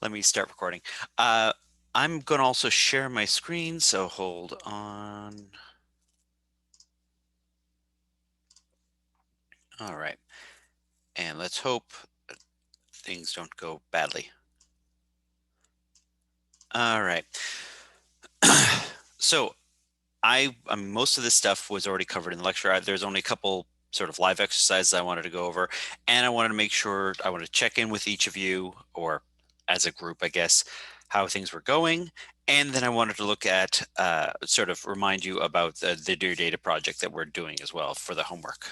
Let me start recording. I'm going to also share my screen, so hold on. All right. And let's hope things don't go badly. All right. So most of this stuff was already covered in the lecture. There's only a couple sort of live exercises I wanted to go over, and I wanted to make sure I want to check in with each of you, or as a group, I guess, how things were going. And then I wanted to look at sort of remind you about the Dear Data project that we're doing as well for the homework.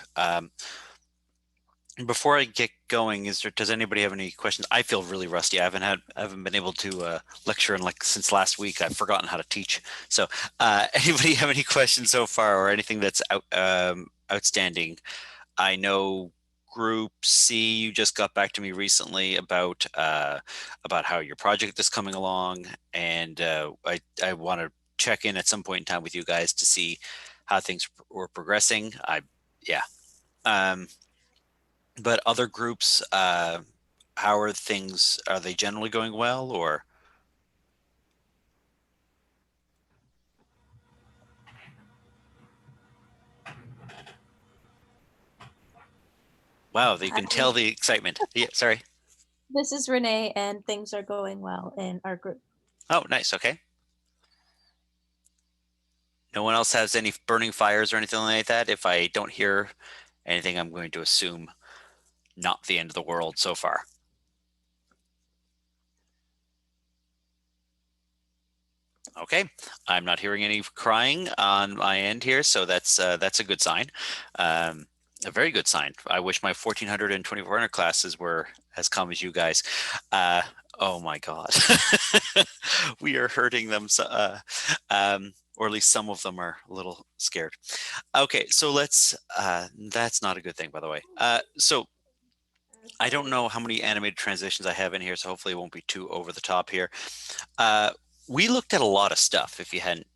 Before I get going, does anybody have any questions? I feel really rusty. I haven't been able to lecture since last week. I've forgotten how to teach. So, anybody have any questions so far, or anything that's outstanding? I know Group C, you just got back to me recently about how your project is coming along, and I want to check in at some point in time with you guys to see how things were progressing. Yeah. But other groups, how are things? Are they generally going well, or? Wow, you Hi, can tell the excitement. Yeah, sorry. this is Renee, and things are going well in our group. Oh, nice. Okay. No one else has any burning fires or anything like that? If I don't hear anything, I'm going to assume not the end of the world so far. Okay, I'm not hearing any crying on my end here, so that's a good sign. A very good sign. I wish my 1400 and 2400 classes were as calm as you guys. Oh my God, we are hurting them. So, or at least some of them are a little scared. Okay, so that's not a good thing, by the way. So I don't know how many animated transitions I have in here, so hopefully it won't be too over the top here. We looked at a lot of stuff, if you hadn't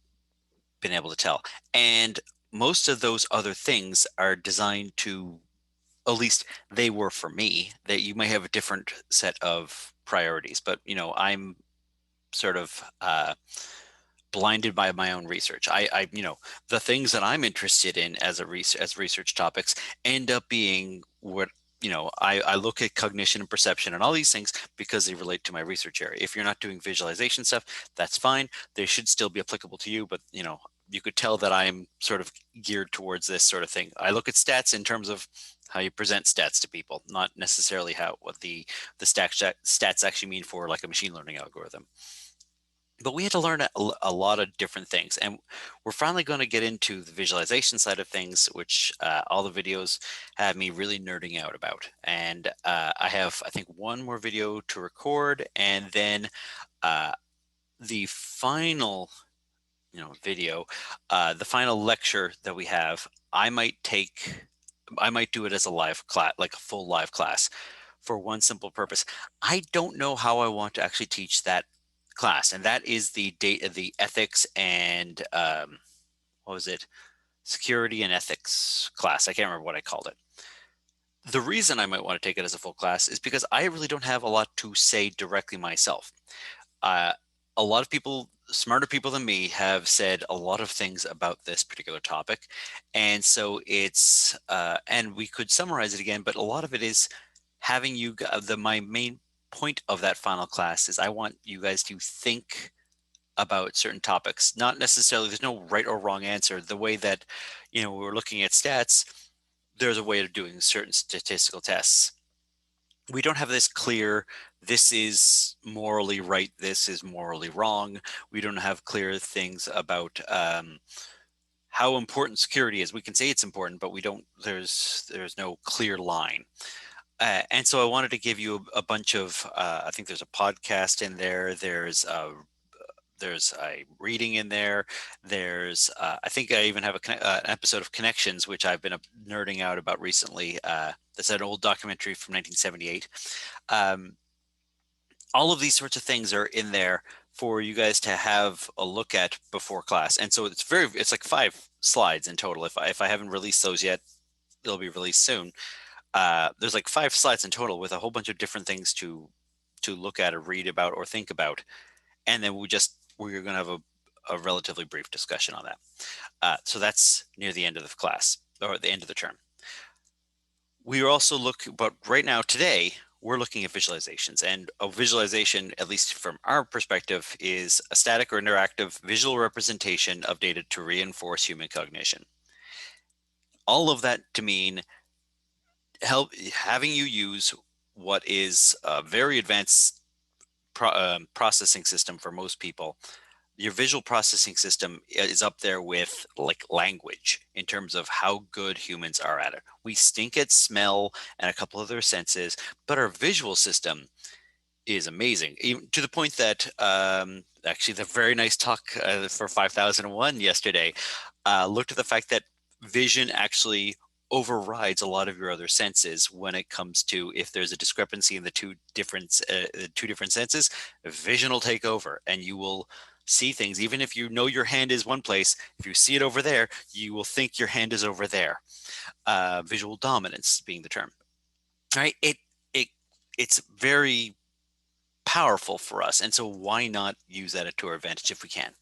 been able to tell. And most of those other things are designed to, at least they were for me, that you may have a different set of priorities. But, I'm sort of blinded by my own research. The things that I'm interested in as as research topics end up being what I look at cognition and perception and all these things because they relate to my research area. If you're not doing visualization stuff, that's fine. They should still be applicable to you, but you could tell that I'm sort of geared towards this sort of thing. I look at stats in terms of how you present stats to people, not necessarily what the stats actually mean for like a machine learning algorithm. But we had to learn a lot of different things, and we're finally going to get into the visualization side of things, which all the videos have me really nerding out about. And I have, I think, one more video to record, and then the final video, the final lecture that we have, I might do it as a live class, like a full live class, for one simple purpose. I don't know how I want to actually teach that class, and that is the ethics and what was it? Security and ethics class. I can't remember what I called it. The reason I might want to take it as a full class is because I really don't have a lot to say directly myself. Uh, a lot of people, smarter people than me, have said a lot of things about this particular topic. And so and we could summarize it again, but a lot of it is having my main point of that final class is I want you guys to think about certain topics. Not necessarily, there's no right or wrong answer. The way that, we're looking at stats, there's a way of doing certain statistical tests. We don't have this clear, this is morally right, this is morally wrong. We don't have clear things about how important security is. We can say it's important, but we don't, there's no clear line. And so I wanted to give you a bunch of, I think there's a podcast in there, there's a reading in there. I think I even have an episode of Connections, which I've been nerding out about recently. That's an old documentary from 1978. All of these sorts of things are in there for you guys to have a look at before class. And so it's like 5 slides in total. If I haven't released those yet, they'll be released soon. There's like 5 slides in total with a whole bunch of different things to to look at or read about or think about. And then we're going to have a relatively brief discussion on that. So that's near the end of the class or the end of the term. We also but right now today, we're looking at visualizations, and a visualization, at least from our perspective, is a static or interactive visual representation of data to reinforce human cognition. All of that to mean having you use what is a very advanced processing system for most people. Your visual processing system is up there with like language in terms of how good humans are at it. We stink at smell and a couple other senses, but our visual system is amazing, even to the point that actually the very nice talk for 5001 yesterday looked at the fact that vision actually overrides a lot of your other senses when it comes to if there's a discrepancy in the two different senses. Vision will take over, and you will see things even if you know your hand is one place. If you see it over there, you will think your hand is over there. Visual dominance being the term. All right, it it's very powerful for us, and so why not use that to our advantage if we can?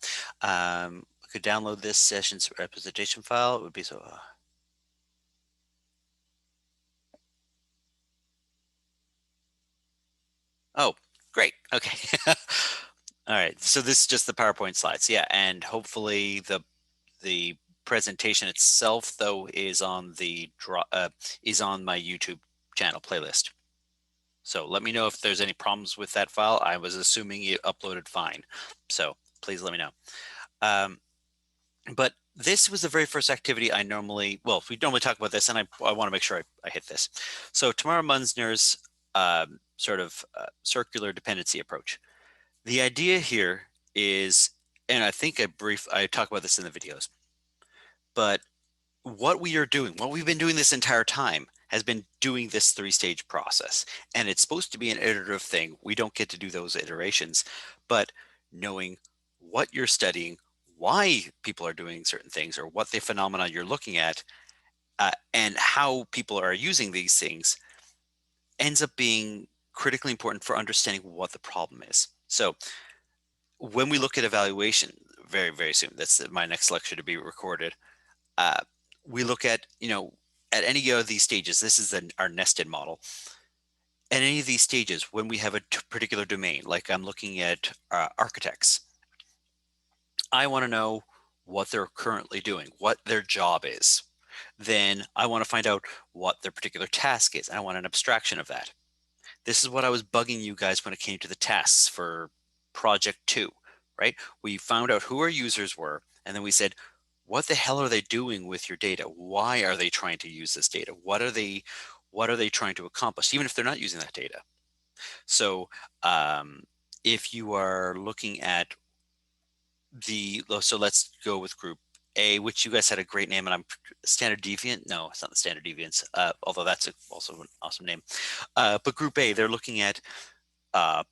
We could download this session's representation file. It would be so oh, great. Okay. All right, so this is just the PowerPoint slides. Yeah, and hopefully the presentation itself though is on is on my YouTube channel playlist. So let me know if there's any problems with that file. I was assuming it uploaded fine, so please let me know. But this was the very first activity we normally talk about this, and I want to make sure I hit this. So Tamara Munzner's sort of circular dependency approach. The idea here is, and I think I talk about this in the videos, but what we've been doing this entire time has been doing this three-stage process. And it's supposed to be an iterative thing. We don't get to do those iterations, but knowing what you're studying, why people are doing certain things, or what the phenomena you're looking at, and how people are using these things ends up being critically important for understanding what the problem is. So when we look at evaluation very, very soon, that's my next lecture to be recorded, uh, we look at, at any of these stages, this is our nested model. At any of these stages, when we have a particular domain, like I'm looking at architects, I want to know what they're currently doing, what their job is. Then I want to find out what their particular task is. I want an abstraction of that. This is what I was bugging you guys when it came to the tasks for project 2, right? We found out who our users were, and then we said, what the hell are they doing with your data? Why are they trying to use this data? What are they trying to accomplish, even if they're not using that data? So if you are looking at so let's go with group A, which you guys had a great name, and I'm standard deviant. No, it's not the standard deviants, although that's also an awesome name. But group A, they're looking at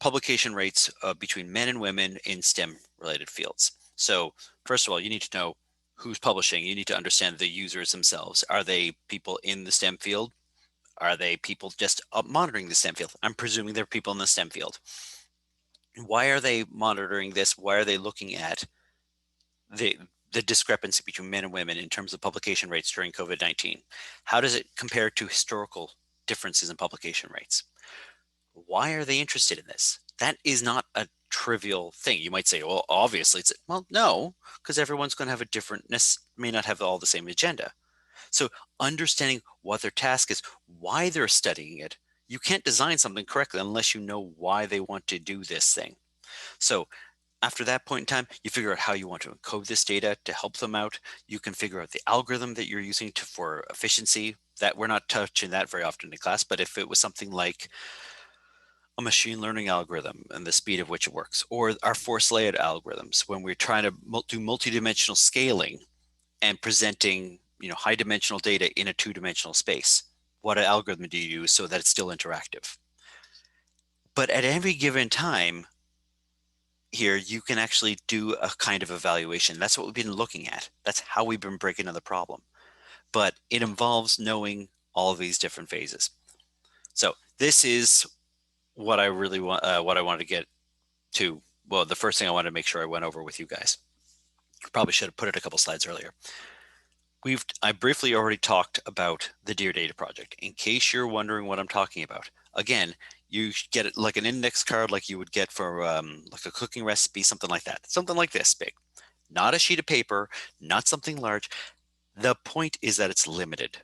publication rates between men and women in STEM related fields. So first of all, you need to know who's publishing. You need to understand the users themselves. Are they people in the STEM field? Are they people just monitoring the STEM field? I'm presuming they're people in the STEM field. Why are they monitoring this? Why are they looking at the discrepancy between men and women in terms of publication rates during COVID-19? How does it compare to historical differences in publication rates? Why are they interested in this? That is not a trivial thing. You might say, well, obviously well, no, because everyone's going to have a differentness, may not have all the same agenda. So understanding what their task is, why they're studying it. You can't design something correctly unless you know why they want to do this thing. So after that point in time, you figure out how you want to encode this data to help them out. You can figure out the algorithm that you're using for efficiency. That we're not touching that very often in class, but if it was something like a machine learning algorithm and the speed of which it works, or our force layout algorithms when we're trying to do multidimensional scaling and presenting high dimensional data in a two-dimensional space. What algorithm do you use so that it's still interactive? But at every given time here, you can actually do a kind of evaluation. That's what we've been looking at. That's how we've been breaking down the problem. But it involves knowing all of these different phases. So this is what I really want, what I wanted to get to, well, the first thing I wanted to make sure I went over with you guys. Probably should have put it a couple slides earlier. I briefly already talked about the Dear Data project. In case you're wondering what I'm talking about, again, you get it like an index card, like you would get for like a cooking recipe, something like that, something like this big, not a sheet of paper, not something large. The point is that it's limited.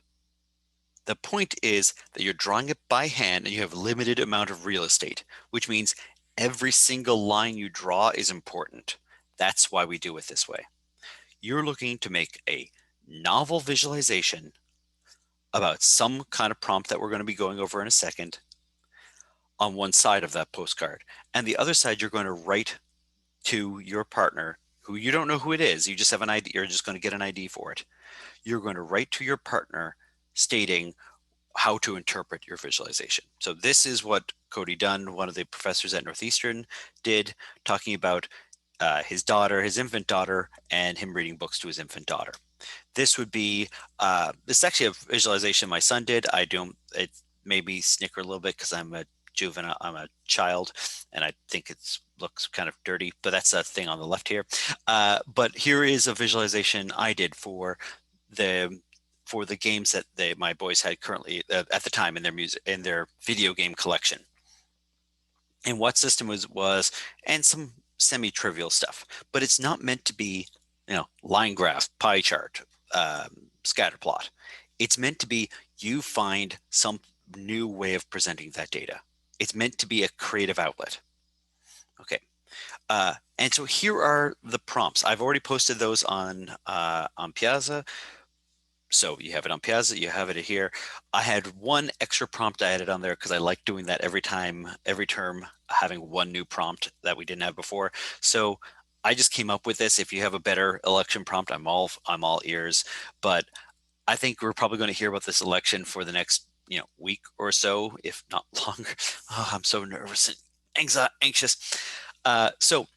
The point is that you're drawing it by hand and you have limited amount of real estate, which means every single line you draw is important. That's why we do it this way. You're looking to make a novel visualization about some kind of prompt that we're going to be going over in a second on one side of that postcard. And the other side, you're going to write to your partner who you don't know who it is. You just have an ID. You're just going to get an ID for it. You're going to write to your partner stating how to interpret your visualization. So this is what Cody Dunn, one of the professors at Northeastern, did, talking about his daughter, his infant daughter, and him reading books to his infant daughter. This would be, this is actually a visualization my son did. I don't, it made me snicker a little bit because I'm a juvenile, I'm a child, and I think it looks kind of dirty, but that's a thing on the left here. But here is a visualization I did the for the games that my boys had currently at the time in their video game collection. And what system was and some semi-trivial stuff, but it's not meant to be, line graph, pie chart, scatter plot. It's meant to be you find some new way of presenting that data. It's meant to be a creative outlet. Okay. And so here are the prompts. I've already posted those on Piazza. So you have it on Piazza, you have it here. I had one extra prompt I added on there because I like doing that every term, having one new prompt that we didn't have before. So I just came up with this. If you have a better election prompt, I'm all ears. But I think we're probably going to hear about this election for the next week or so, if not longer. Oh, I'm so nervous and anxious. So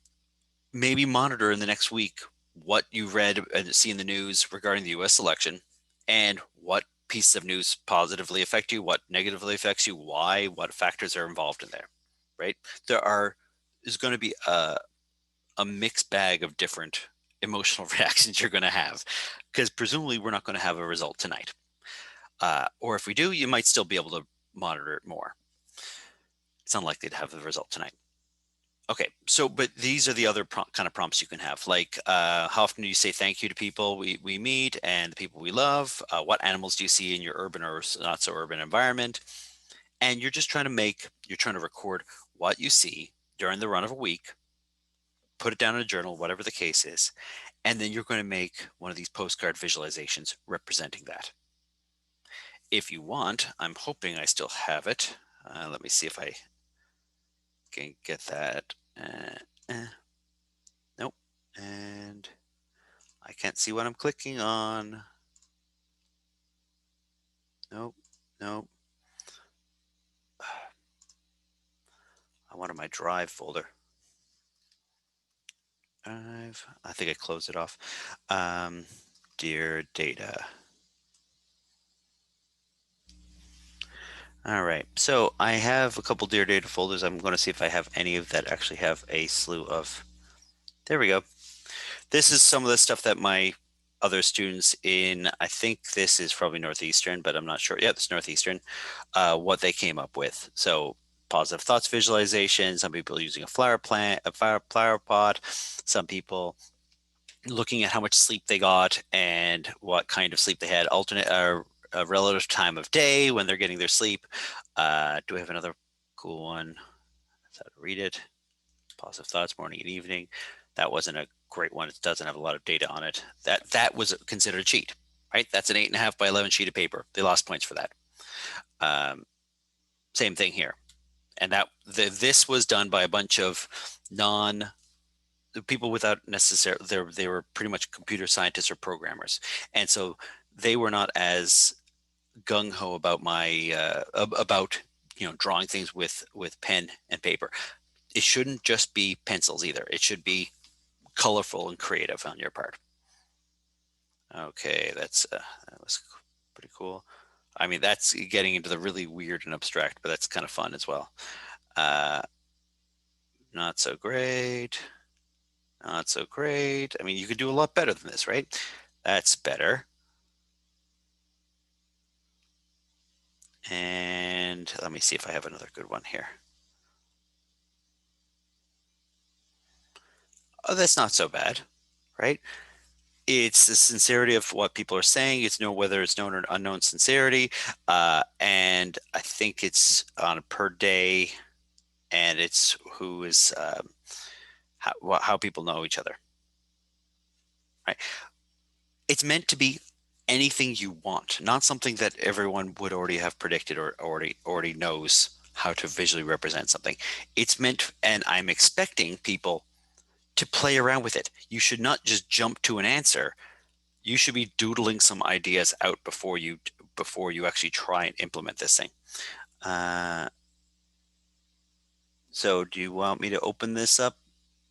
maybe monitor in the next week what you read and see in the news regarding the U.S. election and what pieces of news positively affect you, what negatively affects you, why, what factors are involved in there, right? There's going to be a mixed bag of different emotional reactions you're going to have because presumably we're not going to have a result tonight. Or if we do, you might still be able to monitor it more. It's unlikely to have the result tonight. Okay, so but these are the other kind of prompts you can have, like how often do you say thank you to people we meet and the people we love? What animals do you see in your urban or not so urban environment? And you're trying to record what you see during the run of a week, put it down in a journal, whatever the case is, and then you're going to make one of these postcard visualizations representing that. If you want, I'm hoping I still have it. Let me see if I can get that. Nope. And I can't see what I'm clicking on. Nope. Nope. I wanted my drive folder. I think I closed it off. Dear data. All right. So I have a couple Dear Data folders. I'm going to see if I have any of that actually have a slew of. There we go. This is some of the stuff that my other students in, I think this is probably Northeastern, but I'm not sure. Yeah, it's Northeastern, what they came up with. So positive thoughts visualization, some people using a flower pot, some people looking at how much sleep they got and what kind of sleep they had, alternate a relative time of day when they're getting their sleep. Do we have another cool one? That's how to read it. Positive thoughts, morning and evening. That wasn't a great one. It doesn't have a lot of data on it. That was considered a cheat, right? That's an 8.5 by 11 sheet of paper. They lost points for that. Same thing here. And this was done by a bunch of people without necessarily, they were pretty much computer scientists or programmers. And so they were not as gung-ho about about drawing things with pen and paper. It shouldn't just be pencils either. It should be colorful and creative on your part. Okay, that was pretty cool. I mean, that's getting into the really weird and abstract, but that's kind of fun as well. Not so great. Not so great. I mean, you could do a lot better than this, right? That's better. And let me see if I have another good one here. Oh, that's not so bad, right? It's the sincerity of what people are saying. It's whether it's known or unknown sincerity. And I think it's on a per day, and it's who is how people know each other, right? It's meant to be anything you want, not something that everyone would already have predicted or already knows how to visually represent something. It's meant, and I'm expecting people to play around with it. You should not just jump to an answer. You should be doodling some ideas out before you actually try and implement this thing. Uh, so do you want me to open this up,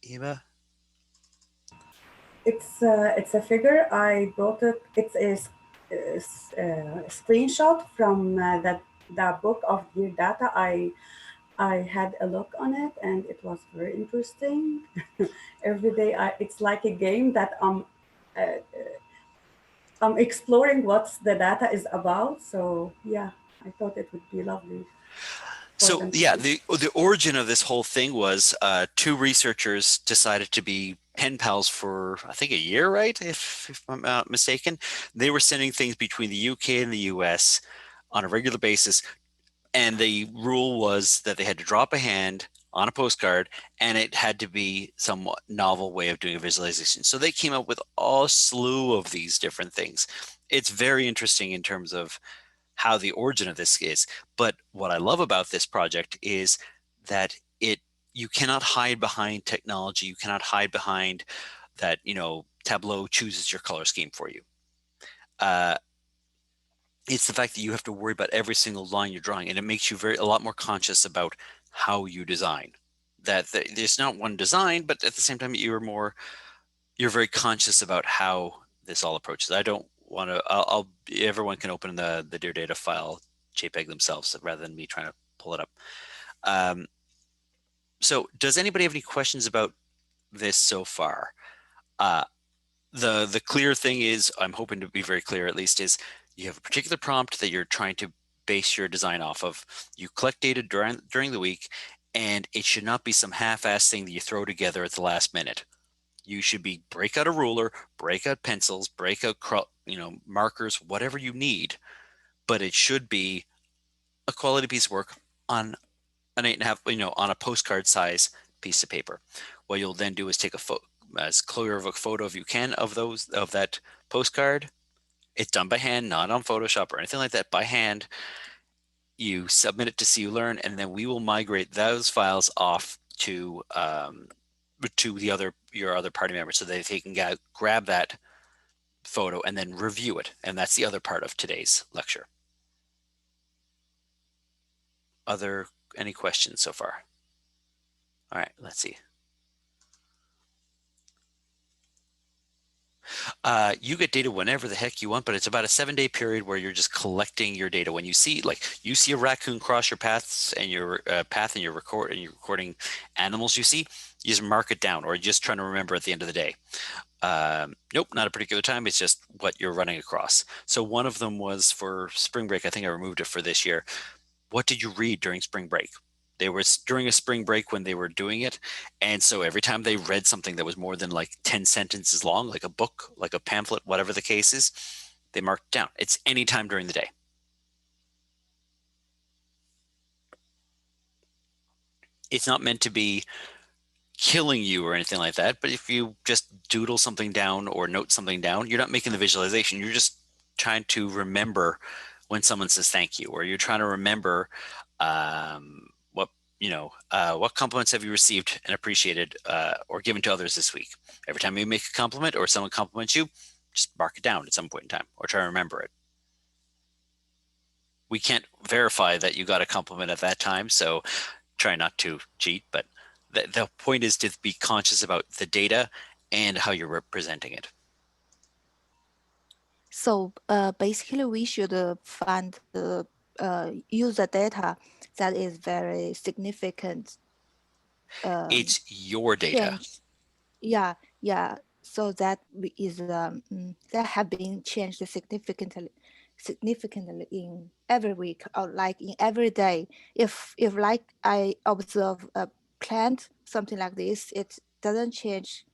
Eva? It's a figure. I brought it. It's a screenshot from the book of Dear Data. I had a look on it and it was very interesting. Every day, it's like a game that I'm exploring what the data is about. So yeah, I thought it would be lovely for So them to yeah, see. the origin of this whole thing was two researchers decided to be pen pals for I think a year, right? If I'm not mistaken, they were sending things between the UK and the US on a regular basis, and the rule was that they had to drop a hand on a postcard, and it had to be some novel way of doing a visualization. So they came up with a slew of these different things. It's very interesting in terms of how the origin of this is. But what I love about this project is that you cannot hide behind technology. You cannot hide behind that, Tableau chooses your color scheme for you. Uh, it's the fact that you have to worry about every single line you're drawing, and it makes you a lot more conscious about how you design. That there's not one design, but at the same time, you're very conscious about how this all approaches. I don't want to. Everyone can open the Dear Data file JPEG themselves rather than me trying to pull it up. Um, so, does anybody have any questions about this so far? Uh, the clear thing is, I'm hoping to be very clear at least, is you have a particular prompt that you're trying to base your design off of. You collect data during the week, and it should not be some half-ass thing that you throw together at the last minute. You should break out a ruler, break out pencils, break out markers, whatever you need, but it should be a quality piece of work on an 8.5, on a postcard size piece of paper. What you'll then do is take as clear of a photo as you can of that postcard. It's done by hand, not on Photoshop or anything like that. By hand, you submit it to See You Learn, and then we will migrate those files off to your other party members so that they can grab that photo and then review it. And that's the other part of today's lecture. Any questions so far? All right, let's see. You get data whenever the heck you want, but it's about a 7-day period where you're just collecting your data. When you see a raccoon cross your paths and your path, and you're recording animals you just mark it down, or you're just trying to remember at the end of the day. Nope, not a particular time. It's just what you're running across. So one of them was for spring break. I think I removed it for this year. What did you read during spring break? They were during a spring break when they were doing it. And so every time they read something that was more than like 10 sentences long, like a book, like a pamphlet, whatever the case is, they marked it down. It's any time during the day. It's not meant to be killing you or anything like that, but if you just doodle something down or note something down, you're not making the visualization. You're just trying to remember when someone says thank you, or you're trying to remember what compliments have you received and appreciated or given to others this week. Every time you make a compliment or someone compliments you, just mark it down at some point in time or try to remember it. We can't verify that you got a compliment at that time, so try not to cheat, but the point is to be conscious about the data and how you're representing it. So basically, we should use the data that is very significant It's your data. change. Yeah, yeah. So that is that have been changed significantly in every week or like in every day. If like I observe a plant, something like this, it doesn't change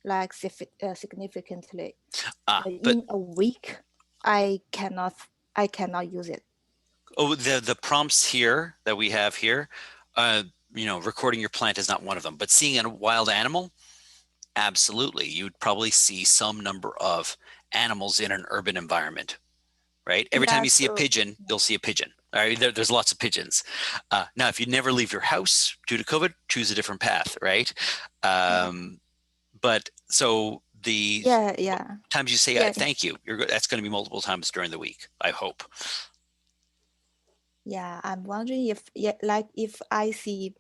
like significantly. But But in a week, I cannot use it. oh, the prompts here that we have here, recording your plant is not one of them, but seeing a wild animal, absolutely. You'd probably see some number of animals in an urban environment, right? Every time Yeah, you see a so pigeon, you'll see a pigeon. All right, there's lots of pigeons. Now, if you never leave your house due to COVID, choose a different path, right? But so the yeah. times you say Yeah, thank you, that's going to be multiple times during the week, I hope. yeah. I'm wondering if like if I see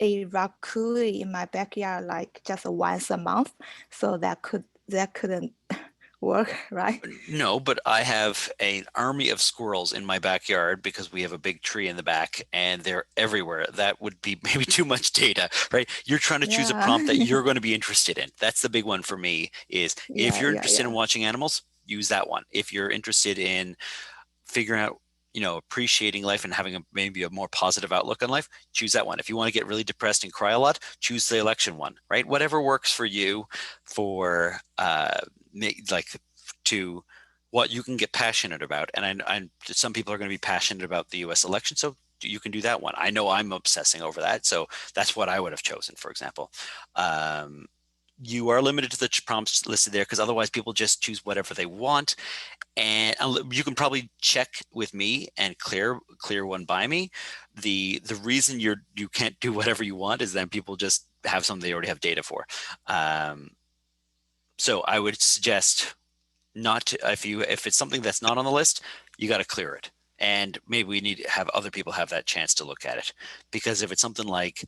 a raccoon in my backyard like just once a month, so that couldn't work, right? No, but I have an army of squirrels in my backyard because we have a big tree in the back and they're everywhere. That would be maybe too much data, right? You're trying to choose a Yeah. prompt that you're going to be interested in. That's the big one for me is if you're interested in Yeah. watching animals, use that one. If you're interested in figuring out, appreciating life and having maybe a more positive outlook on life, choose that one. If you want to get really depressed and cry a lot, choose the election one, right? Whatever works for you for like to what you can get passionate about. And I some people are going to be passionate about the US election, so you can do that one. I know I'm obsessing over that, so that's what I would have chosen, for example. You are limited to the prompts listed there because otherwise people just choose whatever they want. And you can probably check with me and clear one by me. The reason you can't do whatever you want is that people just have something they already have data for. So I would suggest not to, if it's something that's not on the list, you got to clear it. And maybe we need to have other people have that chance to look at it. Because if it's something like,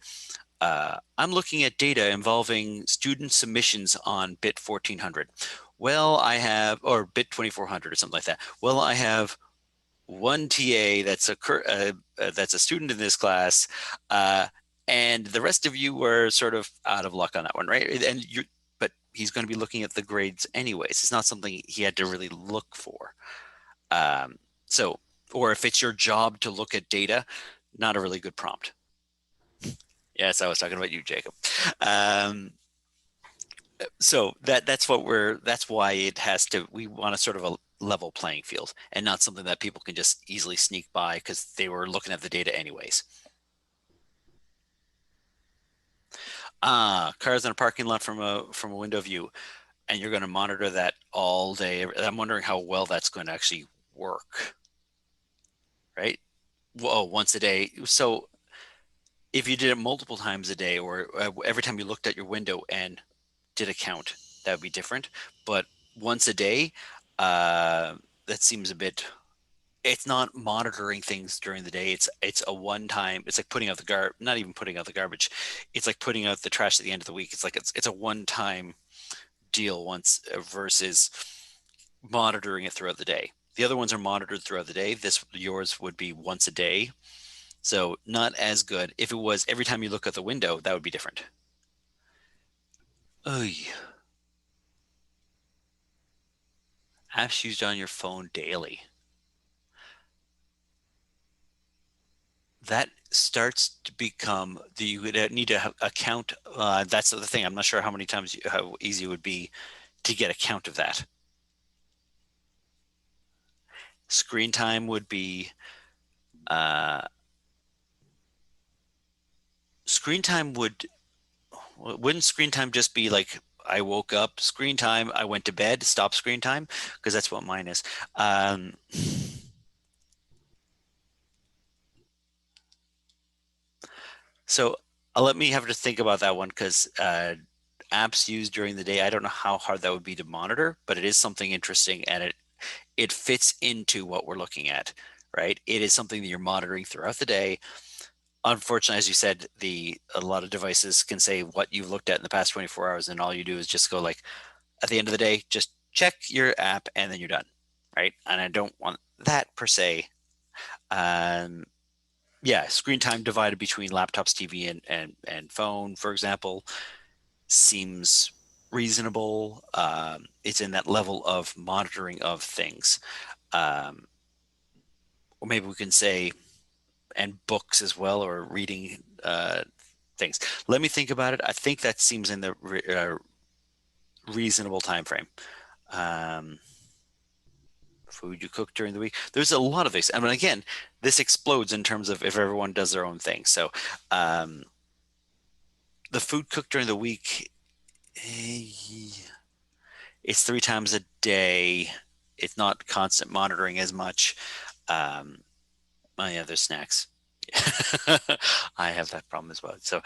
I'm looking at data involving student submissions on bit 1400. Well, I have, or bit 2400 or something like that. Well, I have one TA that's a student in this class, and the rest of you were sort of out of luck on that one, right? But he's going to be looking at the grades anyways. It's not something he had to really look for. So, or if it's your job to look at data, not a really good prompt. Yes, I was talking about you, Jacob. So that's why it has to, we want a sort of a level playing field and not something that people can just easily sneak by because they were looking at the data anyways. Cars in a parking lot from a window view, and you're going to monitor that all day. I'm wondering how well that's going to actually work, right? Whoa, once a day. So if you did it multiple times a day, or every time you looked at your window and did a count, that would be different. But once a day, that seems a bit. It's not monitoring things during the day. It's a one time. It's like putting out the not even putting out the garbage. It's like putting out the trash at the end of the week. It's like it's a one time deal once versus monitoring it throughout the day. The other ones are monitored throughout the day. Yours would be once a day. So not as good. If it was every time you look out the window, that would be different. Oy. Apps used on your phone daily. That starts to become you would need to account. That's the thing. I'm not sure how many times how easy it would be to get a count of that. Screen time would be screen time wouldn't screen time just be like I woke up, screen time, I went to bed, stop screen time, because that's what mine is. So let me have to think about that one because apps used during the day, I don't know how hard that would be to monitor, but it is something interesting and it fits into what we're looking at, right? It is something that you're monitoring throughout the day. Unfortunately, as you said, a lot of devices can say what you've looked at in the past 24 hours, and all you do is just go like, at the end of the day, just check your app and then you're done, right? And I don't want that per se. yeah, screen time divided between laptops, TV, and phone, for example, seems reasonable. It's in that level of monitoring of things. Or maybe we can say, and books as well, or reading things. Let me think about it. I think that seems in the reasonable time frame. Food you cook during the week. There's a lot of things. I mean, again, this explodes in terms of if everyone does their own thing. So the food cooked during the week, it's 3 times a day. It's not constant monitoring as much. Oh yeah, there's snacks. I have that problem as well. So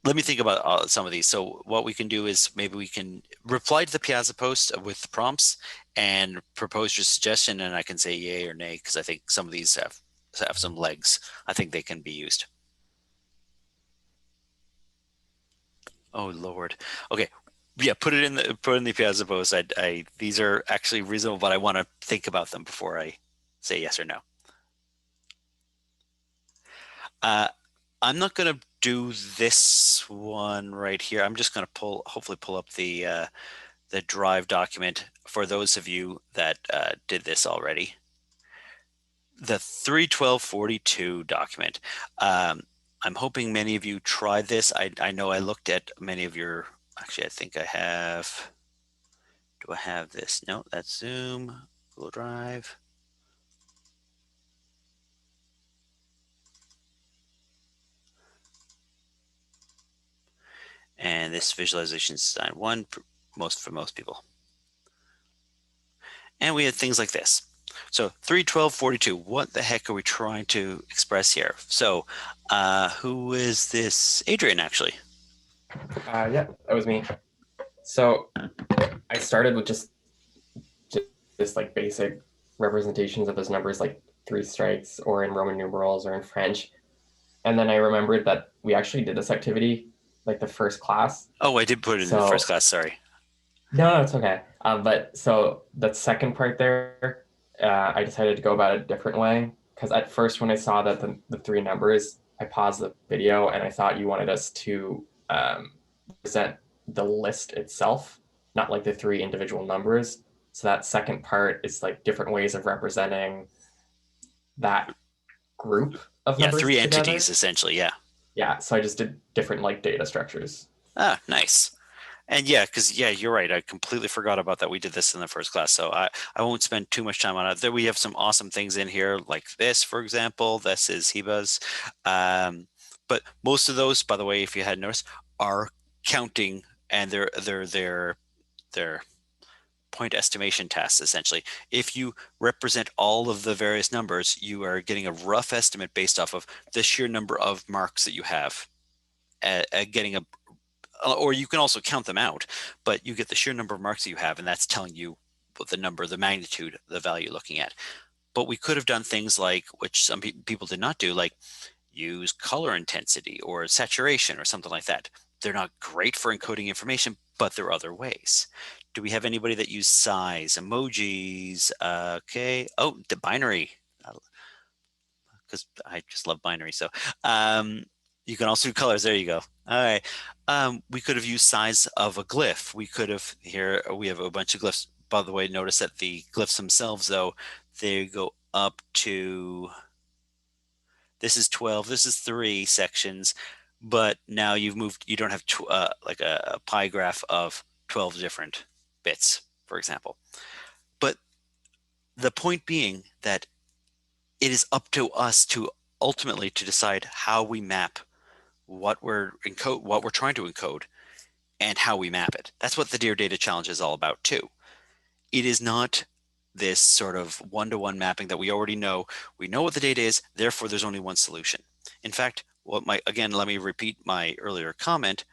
let me think about some of these. So what we can do is maybe we can reply to the Piazza post with the prompts and propose your suggestion, and I can say yay or nay, because I think some of these have some legs. I think they can be used. Oh Lord. Okay. Yeah, put it in the Piazza post. These are actually reasonable, but I want to think about them before I say yes or no. I'm not going to do this one right here. I'm just going to hopefully pull up the Drive document for those of you that did this already. The 31242 document. I'm hoping many of you tried this. I know I looked at many of your, actually I think I have, do I have this? No, that's Zoom, Google Drive. And this visualization is design 1 for most people. And we had things like this. So 31242, what the heck are we trying to express here? So who is this? Adrian, actually. Yeah, that was me. So I started with just like basic representations of those numbers, like 3 strikes or in Roman numerals or in French. And then I remembered that we actually did this activity like the first class. Oh, I did put it in the first class, sorry. No, it's okay. But so that second part there, I decided to go about it a different way. Because at first when I saw that the 3 numbers, I paused the video and I thought you wanted us to present the list itself, not like the 3 individual numbers. So that second part is like different ways of representing that group of numbers. 3 together. entities, essentially, yeah. Yeah, so I just did different like data structures. Ah, nice. And yeah, because you're right. I completely forgot about that. We did this in the first class, so I won't spend too much time on it. There we have some awesome things in here, like this, for example. This is Heba's. But most of those, by the way, if you hadn't noticed, are counting, and they're point estimation tasks, essentially. If you represent all of the various numbers, you are getting a rough estimate based off of the sheer number of marks that you have, getting a, or you can also count them out, but you get the sheer number of marks that you have, and that's telling you the number, the magnitude, the value you're looking at. But we could have done things like, which some people did not do, like use color intensity or saturation or something like that. They're not great for encoding information, but there are other ways. Do we have anybody that use size, emojis? Okay. Oh, the binary, because I just love binary. So you can also do colors. There you go. All right. We could have used size of a glyph. We could have, here we have a bunch of glyphs. By the way, notice that the glyphs themselves, though, they go up to, this is 12, this is 3 sections, but now you've moved, you don't have like a pie graph of 12 different bits, for example. But the point being that it is up to us to ultimately to decide how we map what we're trying to encode and how we map it. That's what the Dear Data Challenge is all about too. It is not this sort of one-to-one mapping that we already know. We know what the data is, therefore there's only one solution. In fact, again, let me repeat my earlier comment.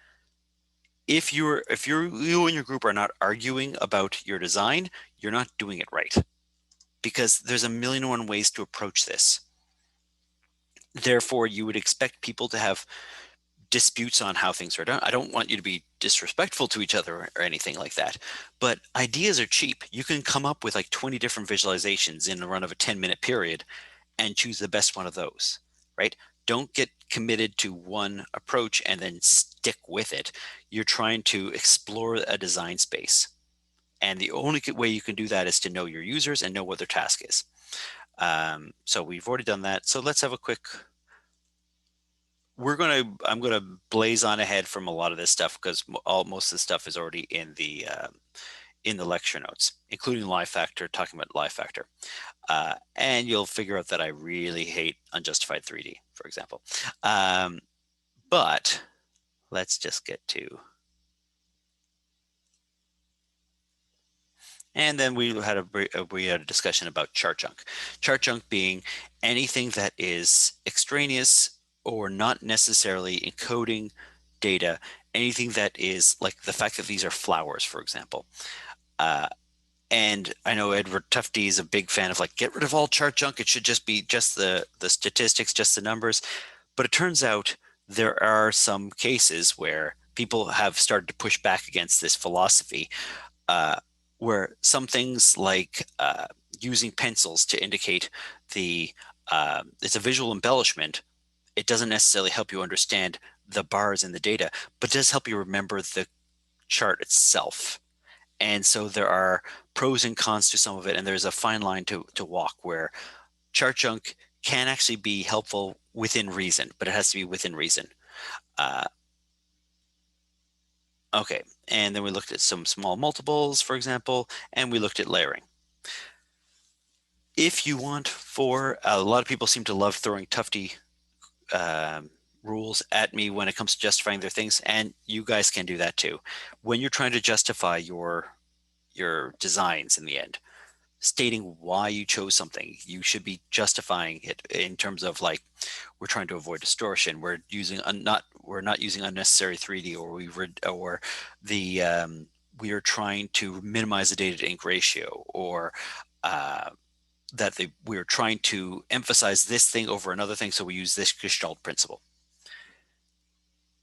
If you and your group are not arguing about your design, you're not doing it right, because there's a million and one ways to approach this. Therefore, you would expect people to have disputes on how things are done. I don't want you to be disrespectful to each other or anything like that, but ideas are cheap. You can come up with like 20 different visualizations in the run of a 10-minute period, and choose the best one of those, right? Don't get committed to one approach and then stick with it. You're trying to explore a design space. And the only way you can do that is to know your users and know what their task is. So we've already done that. So let's have a quick, I'm gonna blaze on ahead from a lot of this stuff because most of the stuff is already in the lecture notes, including live factor, talking about live factor. And you'll figure out that I really hate unjustified 3D, for example. But let's just get to, and then we had a discussion about chart junk. Chart junk being anything that is extraneous or not necessarily encoding data, anything that is like the fact that these are flowers, for example. And I know Edward Tufte is a big fan of like, get rid of all chart junk. It should just be just the statistics, just the numbers. But it turns out there are some cases where people have started to push back against this philosophy, where some things like using pencils to indicate it's a visual embellishment. It doesn't necessarily help you understand the bars in the data, but does help you remember the chart itself. And so there are pros and cons to some of it, and there's a fine line to walk where chart junk can actually be helpful within reason, but it has to be within reason. Okay, and then we looked at some small multiples, for example, and we looked at layering. If you want, for a lot of people seem to love throwing Tufte rules at me when it comes to justifying their things, and you guys can do that too. When you're trying to justify your designs in the end, stating why you chose something, you should be justifying it in terms of like, we're trying to avoid distortion, we're not using unnecessary 3D, or we are trying to minimize the data to ink ratio, or we are trying to emphasize this thing over another thing, so we use this Gestalt principle.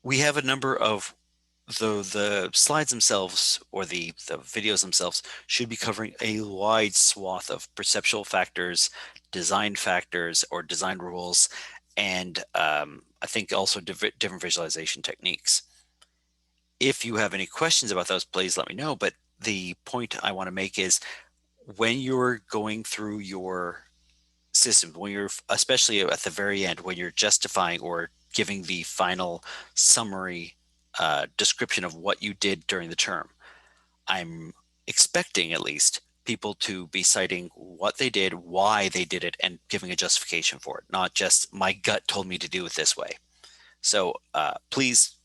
We have a number of the slides themselves, or the videos themselves, should be covering a wide swath of perceptual factors, design factors, or design rules, and I think also different visualization techniques. If you have any questions about those, please let me know. But the point I want to make is, when you're going through your system, when you're, especially at the very end, when you're justifying or giving the final summary description of what you did during the term, I'm expecting at least people to be citing what they did, why they did it, and giving a justification for it, not just my gut told me to do it this way. So please,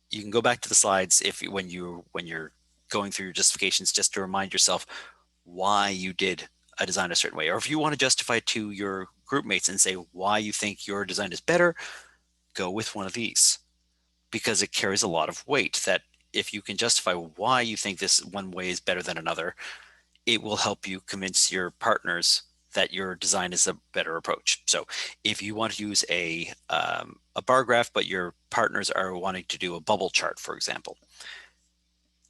you can go back to the slides when you're going through your justifications, just to remind yourself why you did a design a certain way. Or if you want to justify to your group mates and say why you think your design is better, go with one of these, because it carries a lot of weight. That if you can justify why you think this one way is better than another, it will help you convince your partners that your design is a better approach. So if you want to use a bar graph, but your partners are wanting to do a bubble chart, for example,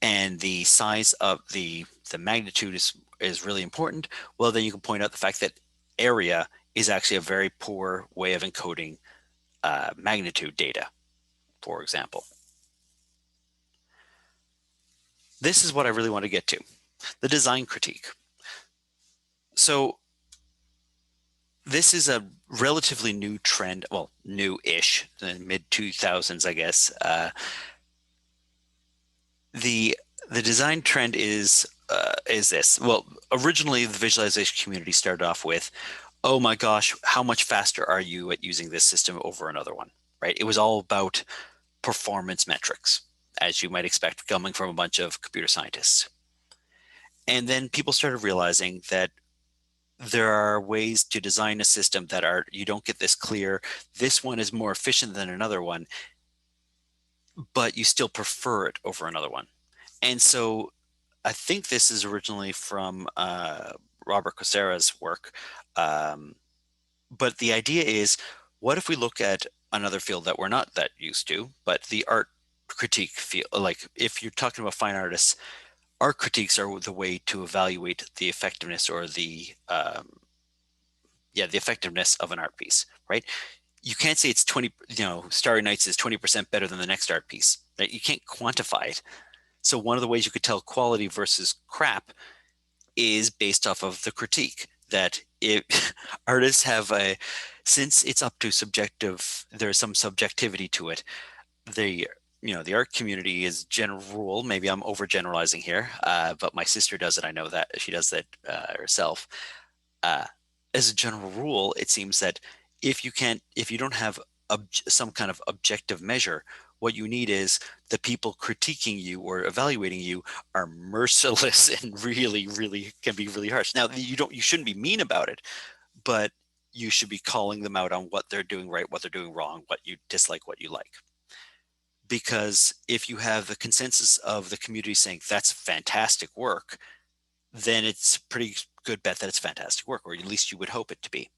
and the size of the magnitude is really important, well, then you can point out the fact that area is actually a very poor way of encoding magnitude data, for example. This is what I really want to get to, the design critique. So this is a relatively new trend, well, new-ish, the mid-2000s, I guess. The design trend is this. Well, originally the visualization community started off with, oh my gosh, how much faster are you at using this system over another one, right? It was all about performance metrics, as you might expect, coming from a bunch of computer scientists. And then people started realizing that there are ways to design a system that you don't get this clear, this one is more efficient than another one, but you still prefer it over another one. And so I think this is originally from Robert Coursera's work. But the idea is, what if we look at another field that we're not that used to, but the art critique field? Like if you're talking about fine artists, art critiques are the way to evaluate the effectiveness or the the effectiveness of an art piece, right? You can't say it's 20, Starry Nights is 20% better than the next art piece, right? You can't quantify it. So one of the ways you could tell quality versus crap is based off of the critique that artists have since it's up to subjective, there's some subjectivity to it. The art community is general rule. Maybe I'm overgeneralizing here, but my sister does it. I know that she does that herself. As a general rule, it seems that if you don't have some kind of objective measure, what you need is the people critiquing you or evaluating you are merciless and really, really can be really harsh. Now, you shouldn't be mean about it, but you should be calling them out on what they're doing right, what they're doing wrong, what you dislike, what you like. Because if you have the consensus of the community saying that's fantastic work, then it's a pretty good bet that it's fantastic work, or at least you would hope it to be.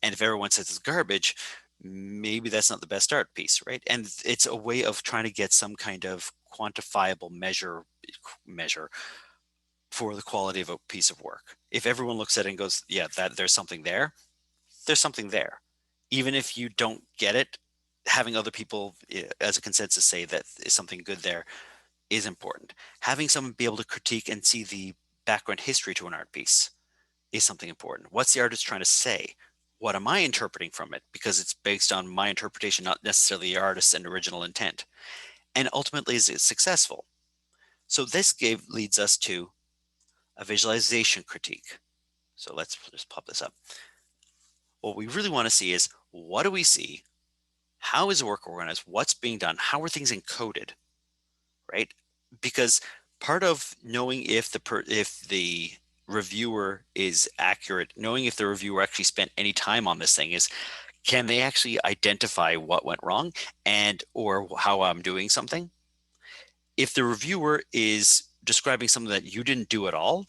And if everyone says it's garbage, maybe that's not the best art piece, right? And it's a way of trying to get some kind of quantifiable measure for the quality of a piece of work. If everyone looks at it and goes, yeah, that there's something there, there's something there. Even if you don't get it, having other people as a consensus say that is something good there is important. Having someone be able to critique and see the background history to an art piece is something important. What's the artist trying to say? What am I interpreting from it? Because it's based on my interpretation, not necessarily the artist's and original intent. And ultimately, is it successful? So this leads us to a visualization critique. So let's just pop this up. What we really want to see is, what do we see? How is the work organized? What's being done? How are things encoded? Right? Because part of knowing if the reviewer is accurate, knowing if the reviewer actually spent any time on this thing, is can they actually identify what went wrong or how I'm doing something? If the reviewer is describing something that you didn't do at all,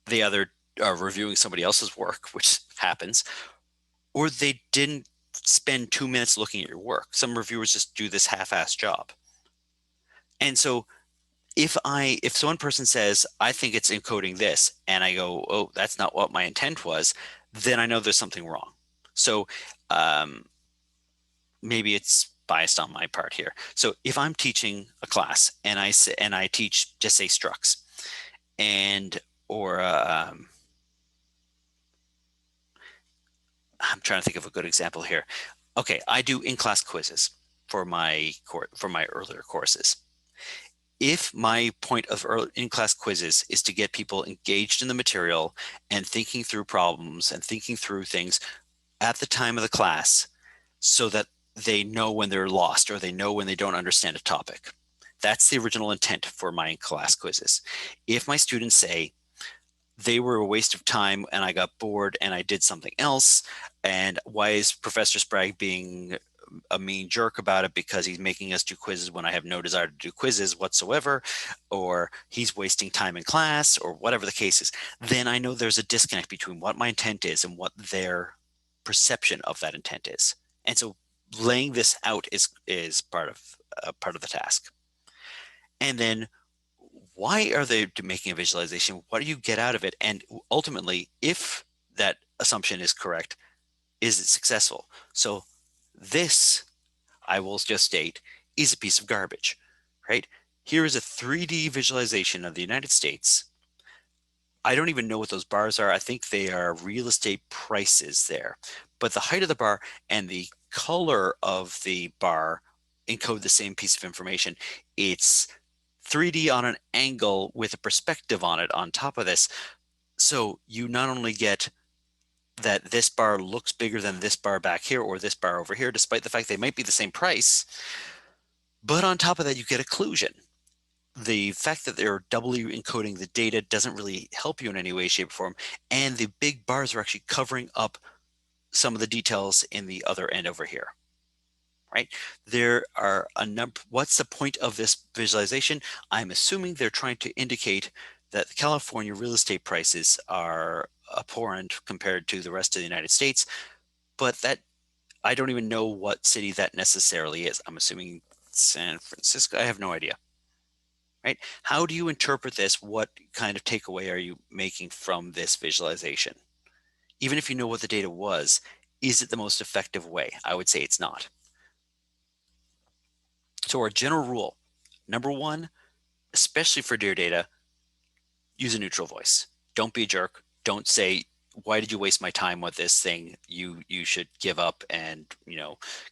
they either are reviewing somebody else's work, which happens, or they didn't spend 2 minutes looking at your work. Some reviewers just do this half-assed job. And so if one person says, I think it's encoding this, and I go, oh, that's not what my intent was, then I know there's something wrong. So maybe it's biased on my part here. So if I'm teaching a class and I teach, just say structs, or I'm trying to think of a good example here. Okay, I do in-class quizzes for my earlier courses. If my point of in-class quizzes is to get people engaged in the material and thinking through problems and thinking through things at the time of the class so that they know when they're lost or they know when they don't understand a topic, that's the original intent for my in-class quizzes. If my students say they were a waste of time and I got bored and I did something else, and why is Professor Sprague being a mean jerk about it because he's making us do quizzes when I have no desire to do quizzes whatsoever, or he's wasting time in class, or whatever the case is, then I know there's a disconnect between what my intent is and what their perception of that intent is. And so laying this out is part of the task. And then why are they making a visualization? What do you get out of it? And ultimately, if that assumption is correct, is it successful? So this, I will just state, is a piece of garbage, right? Here is a 3D visualization of the United States. I don't even know what those bars are. I think they are real estate prices there. But the height of the bar and the color of the bar encode the same piece of information. It's 3D on an angle with a perspective on it on top of this. So you not only get that this bar looks bigger than this bar back here or this bar over here, despite the fact they might be the same price, but on top of that, you get occlusion. The fact that they're doubly encoding the data doesn't really help you in any way, shape, or form, and the big bars are actually covering up some of the details in the other end over here. Right? There are a number. What's the point of this visualization? I'm assuming they're trying to indicate that California real estate prices are abhorrent compared to the rest of the United States, but that I don't even know what city that necessarily is. I'm assuming San Francisco. I have no idea. Right? How do you interpret this? What kind of takeaway are you making from this visualization? even if you know what the data was, is it the most effective way? I would say it's not. So our general rule, number one, especially for dear data, use a neutral voice. Don't be a jerk. Don't say, why did you waste my time with this thing? You should give up and,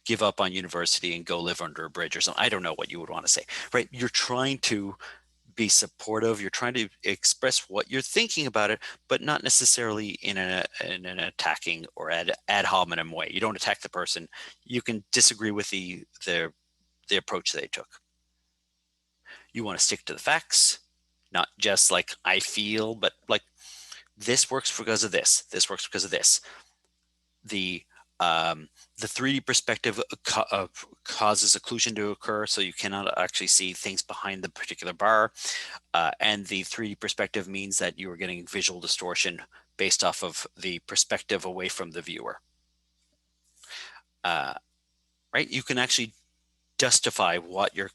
give up on university and go live under a bridge or something. I don't know what you would want to say, right? You're trying to be supportive. You're trying to express what you're thinking about it, but not necessarily in an attacking or ad hominem way. You don't attack the person. You can disagree with the approach they took. You want to stick to the facts, not just like I feel, but like this works because of this. This works because of this. The 3D perspective causes occlusion to occur, so you cannot actually see things behind the particular bar. And the 3D perspective means that you are getting visual distortion based off of the perspective away from the viewer. Right? You can actually justify what your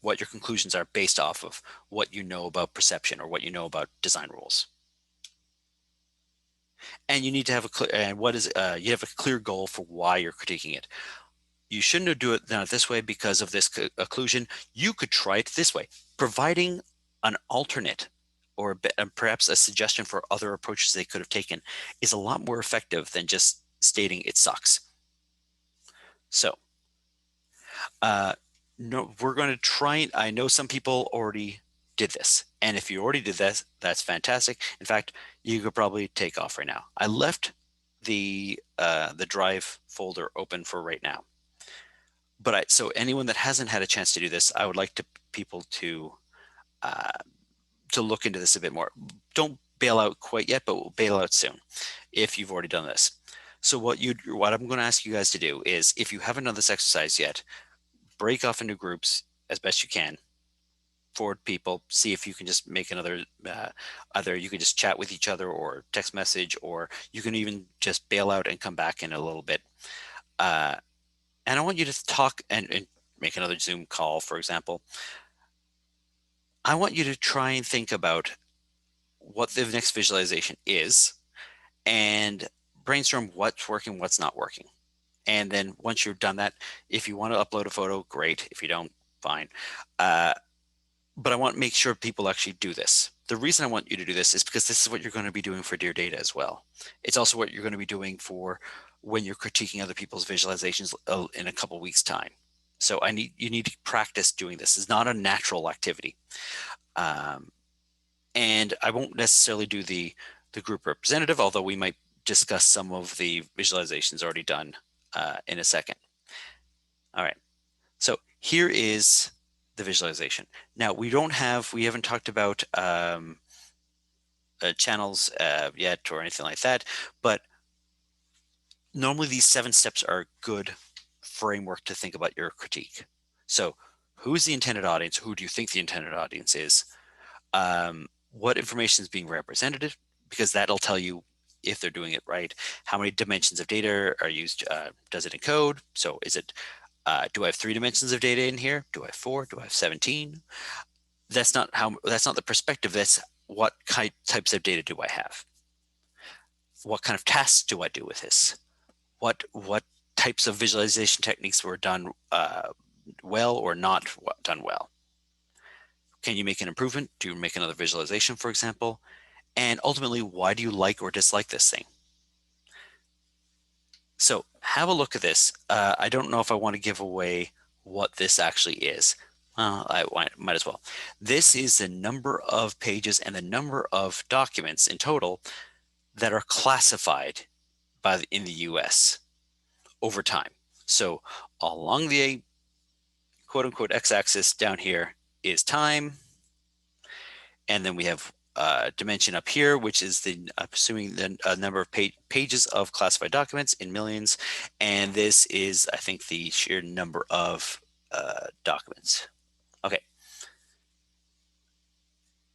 conclusions are based off of what you know about perception or what you know about design rules. And you need to have a clear, and you have a clear goal for why you're critiquing it. You shouldn't do it this way because of this occlusion. You could try it this way, providing an alternate or perhaps a suggestion for other approaches they could have taken is a lot more effective than just stating it sucks. So no, we're going to try. I know some people already did this, and if you already did this, that's fantastic. In fact, you could probably take off right now. I left the drive folder open for right now. But so anyone that hasn't had a chance to do this, I would like people to look into this a bit more. Don't bail out quite yet, but we'll bail out soon if you've already done this. So what I'm going to ask you guys to do is, if you haven't done this exercise yet, break off into groups as best you can. Forward people, see if you can just make another, either you can just chat with each other or text message, or you can even just bail out and come back in a little bit. And I want you to talk and make another Zoom call, for example. I want you to try and think about what the next visualization is and brainstorm what's working, what's not working. And then once you've done that, if you want to upload a photo, great. If you don't, fine. But I want to make sure people actually do this. The reason I want you to do this is because this is what you're going to be doing for Dear Data as well. It's also what you're going to be doing for when you're critiquing other people's visualizations in a couple weeks' time. So you need to practice doing this. It's not a natural activity. And I won't necessarily do the group representative, although we might discuss some of the visualizations already done in a second. All right, so here is the visualization. Now we haven't talked about channels yet or anything like that, but normally these 7 steps are a good framework to think about your critique. So who's the intended audience? Who do you think the intended audience is? What information is being represented? Because that'll tell you if they're doing it right. How many dimensions of data are used? Does it encode? So is it, do I have 3 dimensions of data in here? Do I have 4? Do I have 17? That's not the perspective. That's what types of data do I have? What kind of tasks do I do with this? What types of visualization techniques were done well or not done well? Can you make an improvement? Do you make another visualization, for example? And ultimately, why do you like or dislike this thing? So have a look at this. I don't know if I want to give away what this actually is. I might as well. This is the number of pages and the number of documents in total that are classified in the US over time. So along the quote unquote x-axis down here is time. And then we have dimension up here, which is assuming the number of pages of classified documents in millions. And this is, I think, the sheer number of documents. Okay.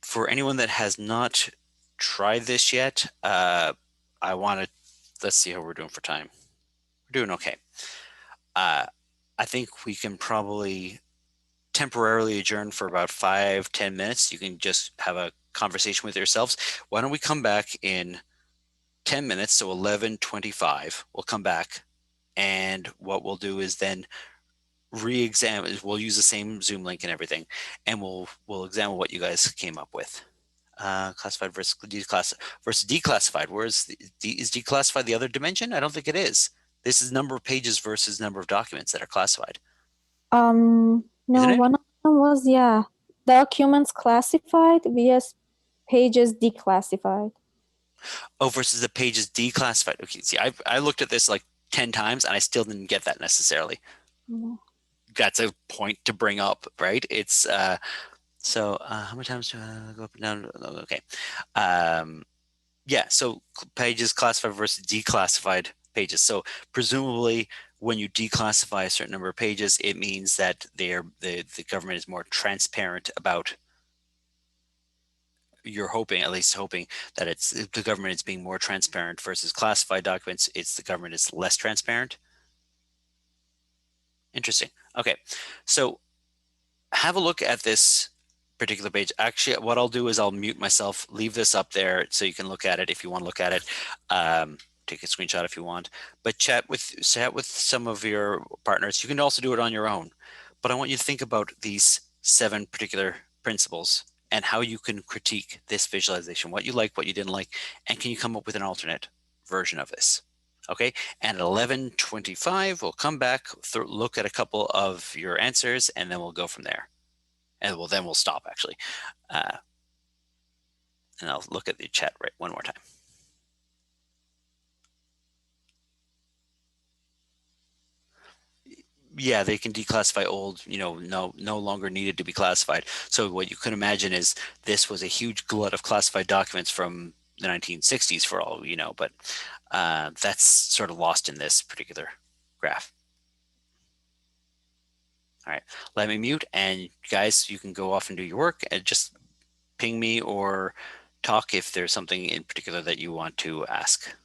For anyone that has not tried this yet, let's see how we're doing for time. We're doing okay. I think we can probably temporarily adjourn for about 5-10 minutes. You can just have a conversation with yourselves. Why don't we come back in 10 minutes, so 11:25, we'll come back, and what we'll do is then re-examine. We'll use the same Zoom link and everything, and we'll examine what you guys came up with. Classified versus declassified. Whereas is declassified the other dimension? I don't think it is. This is number of pages versus number of documents that are classified. No, Isn't it? one of them was, yeah, documents classified vs pages declassified. Oh, versus the pages declassified. Okay, see, I looked at this like 10 times and I still didn't get that necessarily. Mhm. That's a point to bring up, right? It's so how many times do I go up and down? Okay. Yeah, so pages classified versus declassified pages. So presumably when you declassify a certain number of pages, it means that the government is more transparent about, you're hoping, at least hoping, that it's the government is being more transparent versus classified documents. It's the government is less transparent. Interesting. Okay, so have a look at this particular page. Actually, what I'll do is I'll mute myself, leave this up there so you can look at it if you want to look at it. Take a screenshot if you want, but chat with some of your partners. You can also do it on your own, but I want you to think about these 7 particular principles and how you can critique this visualization, what you like, what you didn't like, and can you come up with an alternate version of this? Okay, and at 11:25, we'll come back, look at a couple of your answers, and then we'll go from there. And then we'll stop actually. And I'll look at the chat right one more time. Yeah, they can declassify old, no longer needed to be classified. So what you can imagine is this was a huge glut of classified documents from the 1960s for all you know, but that's sort of lost in this particular graph. All right, let me mute, and guys, you can go off and do your work and just ping me or talk if there's something in particular that you want to ask.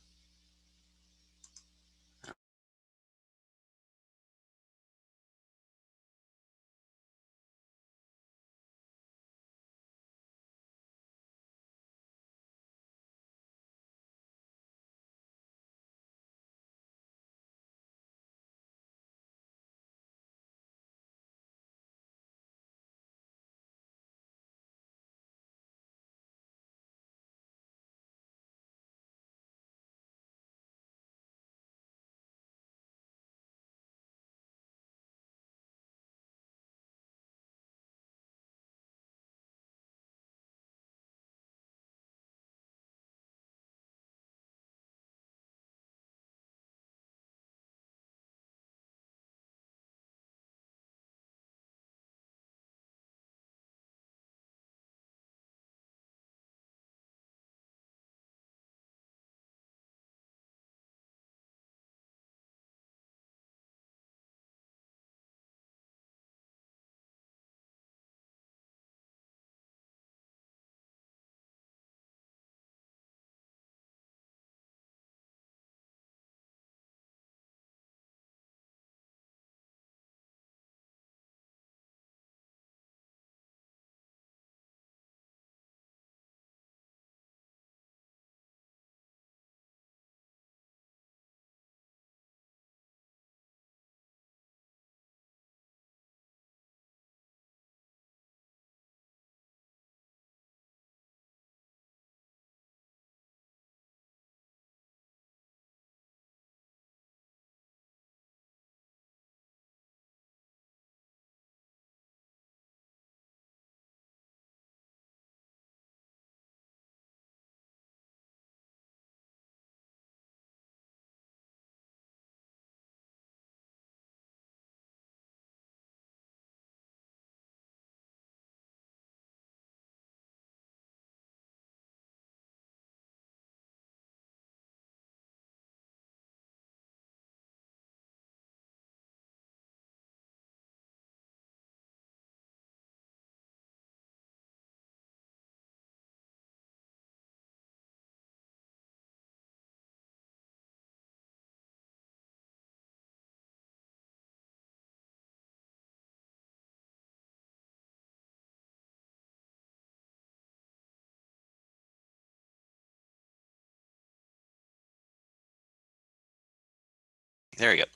There you go.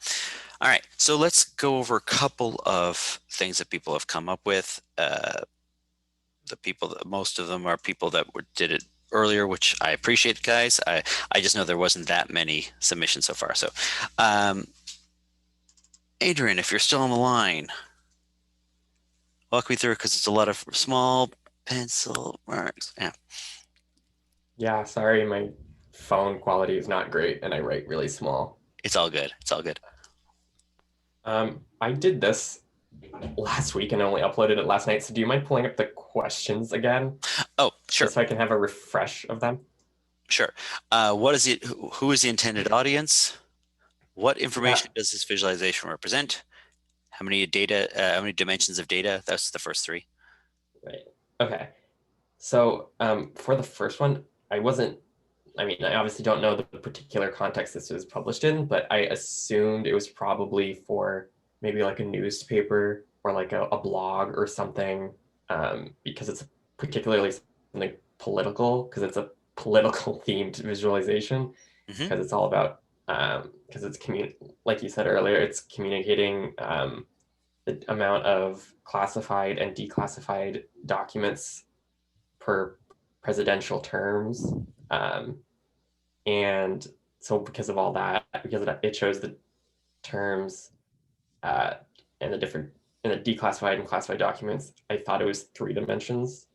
All right, so let's go over a couple of things that people have come up with. Most of them are people that did it earlier, which I appreciate, guys. I just know there wasn't that many submissions so far. So, Adrian, if you're still on the line, walk me through, because it's a lot of small pencil marks. Yeah. Yeah, sorry, my phone quality is not great and I write really small. It's all good. It's all good. I did this last week and only uploaded it last night. So do you mind pulling up the questions again? Oh, sure. Just so I can have a refresh of them. Sure. What is it? Who is the intended audience? What information does this visualization represent? How many dimensions of data? That's the first three. Right. Okay. So for the first one, I obviously don't know the particular context this was published in, but I assumed it was probably for maybe like a newspaper or like a blog or something, because it's particularly something political, because it's a political themed visualization, because it's all about, because it's like you said earlier, it's communicating the amount of classified and declassified documents per presidential terms. And so because of all that, because it shows the terms and the different in the declassified and classified documents, I thought it was 3 dimensions.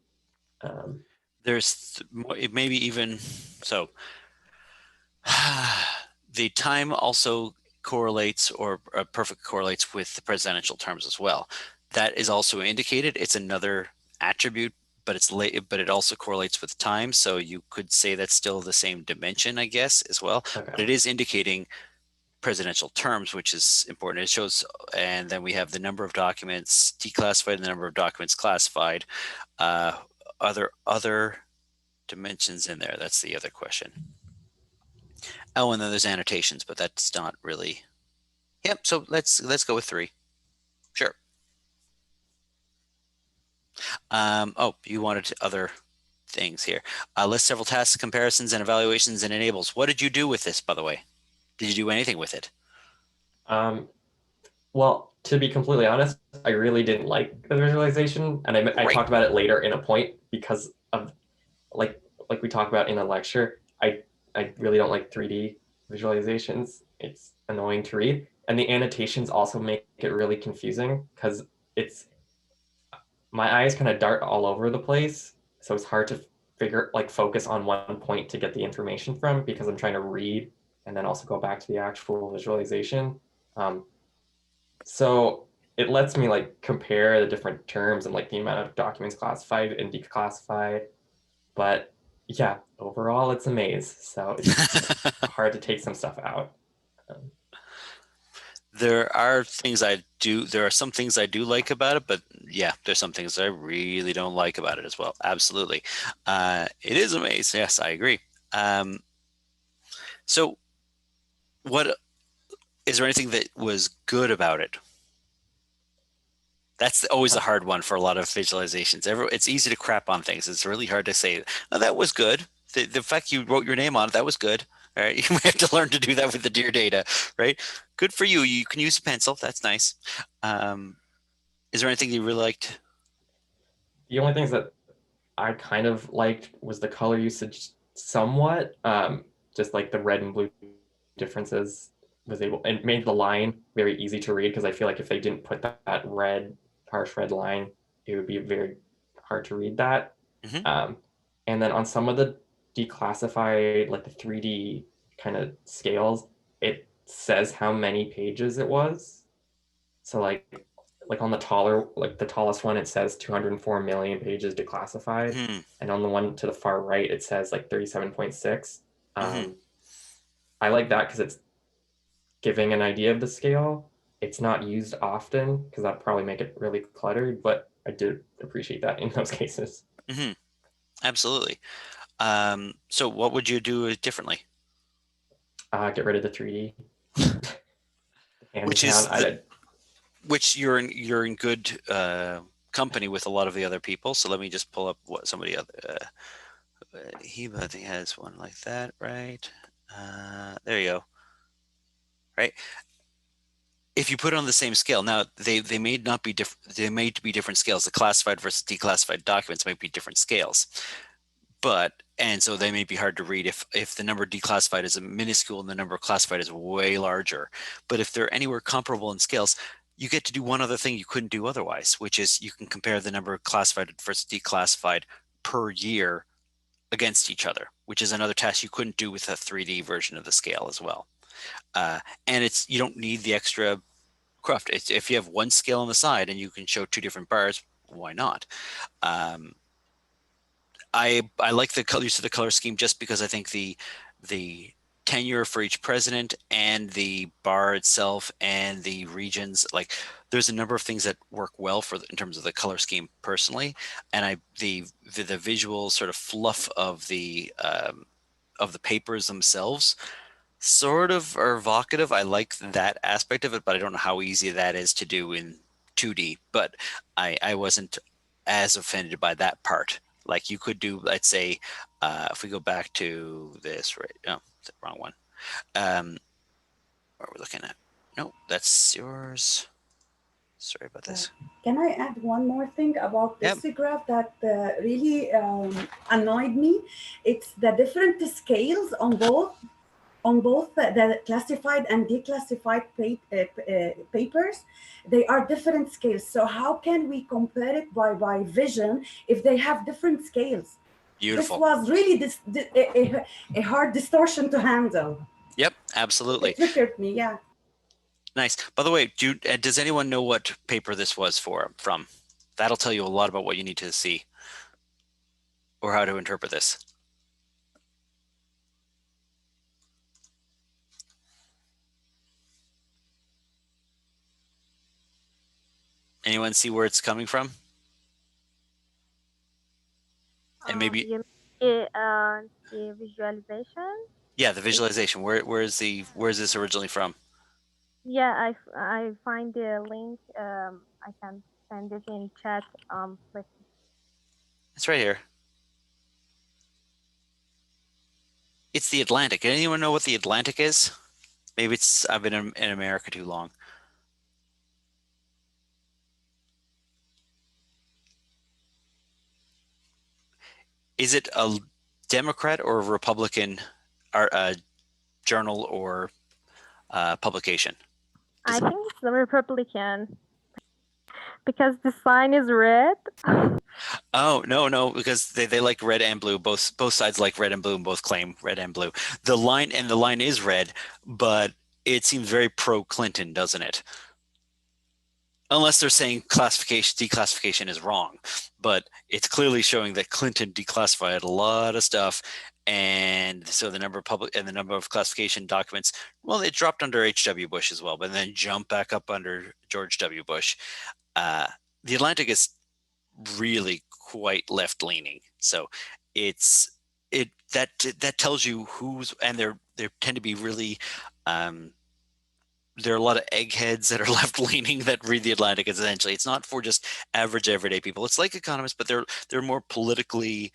There's maybe even so. The time also correlates, or perfect correlates, with the presidential terms as well. That is also indicated. It's another attribute, but it's late, but it also correlates with time. So you could say that's still the same dimension, I guess, as well. Okay. But it is indicating presidential terms, which is important. It shows, and then we have the number of documents declassified and the number of documents classified. Other dimensions in there? That's the other question. Oh, and then there's annotations, but that's not really. Yep. So let's go with 3. Sure. Oh, you wanted other things here. List several tasks, comparisons, and evaluations, and enables. What did you do with this, by the way? Did you do anything with it? Well, to be completely honest, I really didn't like the visualization, and I talked about it later in a point, because of like we talked about in a lecture. I really don't like 3D visualizations. It's annoying to read, and the annotations also make it really confusing, because my eyes kind of dart all over the place, so it's hard to focus on one point to get the information from, because I'm trying to read and then also go back to the actual visualization. So it lets me compare the different terms and the amount of documents classified and declassified. But yeah, overall it's a maze. So it's hard to take some stuff out. There are some things I do like about it, but yeah, there's some things I really don't like about it as well. Absolutely. It is a maze. Yes, I agree. So is there anything that was good about it? That's always a hard one for a lot of visualizations. It's easy to crap on things. It's really hard to say, oh, that was good. The fact you wrote your name on it, that was good. All right. You may have to learn to do that with the dear data, right? Good for you. You can use a pencil. That's nice. Is there anything you really liked? The only things that I kind of liked was the color usage somewhat. Just like the red and blue differences and made the line very easy to read, because I feel like if they didn't put that harsh red line, it would be very hard to read that. And then on some of the declassified, the 3D kind of scales, it says how many pages it was. So like on the tallest one, it says 204 million pages declassified. And on the one to the far right, it says 37.6. I like that because it's giving an idea of the scale. It's not used often because that'd probably make it really cluttered, but I did appreciate that in those cases. Absolutely. So what would you do differently? Get rid of the 3D. Which you're in good company with a lot of the other people. So let me just pull up what somebody other. I think has one like that, right? There you go. Right. if you put it on the same scale, now they may not be different. They may be different scales. The classified versus declassified documents might be different scales, and so they may be hard to read if the number declassified is minuscule and the number classified is way larger. But if they're anywhere comparable in scales, you get to do one other thing you couldn't do otherwise, which is you can compare the number of classified versus declassified per year against each other, which is another task you couldn't do with a 3D version of the scale as well. And you don't need the extra cruft. If you have one scale on the side and you can show two different bars, why not? I like the use of the color scheme just because I think the tenure for each president and the bar itself and the regions, like there's a number of things that work well in terms of the color scheme personally, and the visual sort of fluff of the papers themselves sort of are evocative. I like that aspect of it, but I don't know how easy that is to do in 2D. But I wasn't as offended by that part. Like you could do, let's say, if we go back to this, right? Oh, the wrong one. What are we looking at? No, that's yours. Sorry about this. Can I add one more thing about this Yep. graph that really annoyed me? It's the different scales on both the classified and declassified papers. They are different scales. So how can we compare it by vision if they have different scales? Beautiful. This was really a hard distortion to handle. Yep, absolutely. It triggered me, yeah. Nice. By the way, does anyone know what paper this was from? That'll tell you a lot about what you need to see or how to interpret this. Anyone see where it's coming from? And maybe the visualization. Yeah, the visualization. Where is this originally from? Yeah, I find the link. I can send it in chat. Please. It's right here. It's the Atlantic. Anyone know what the Atlantic is? Maybe I've been in America too long. Is it a Democrat or a Republican journal or publication? I think it's the Republican because the sign is red. Oh, no, because they like red and blue. Both sides like red and blue and both claim red and blue. The line is red, but it seems very pro-Clinton, doesn't it? Unless they're saying declassification is wrong, but it's clearly showing that Clinton declassified a lot of stuff, and so the number of classification documents, well, it dropped under H.W. Bush as well, but then jumped back up under George W. Bush. The Atlantic is really quite left-leaning, so that tells you and they tend to be really. There are a lot of eggheads that are left-leaning that read the Atlantic. Essentially, it's not for just average everyday people. It's like economists, but they're more politically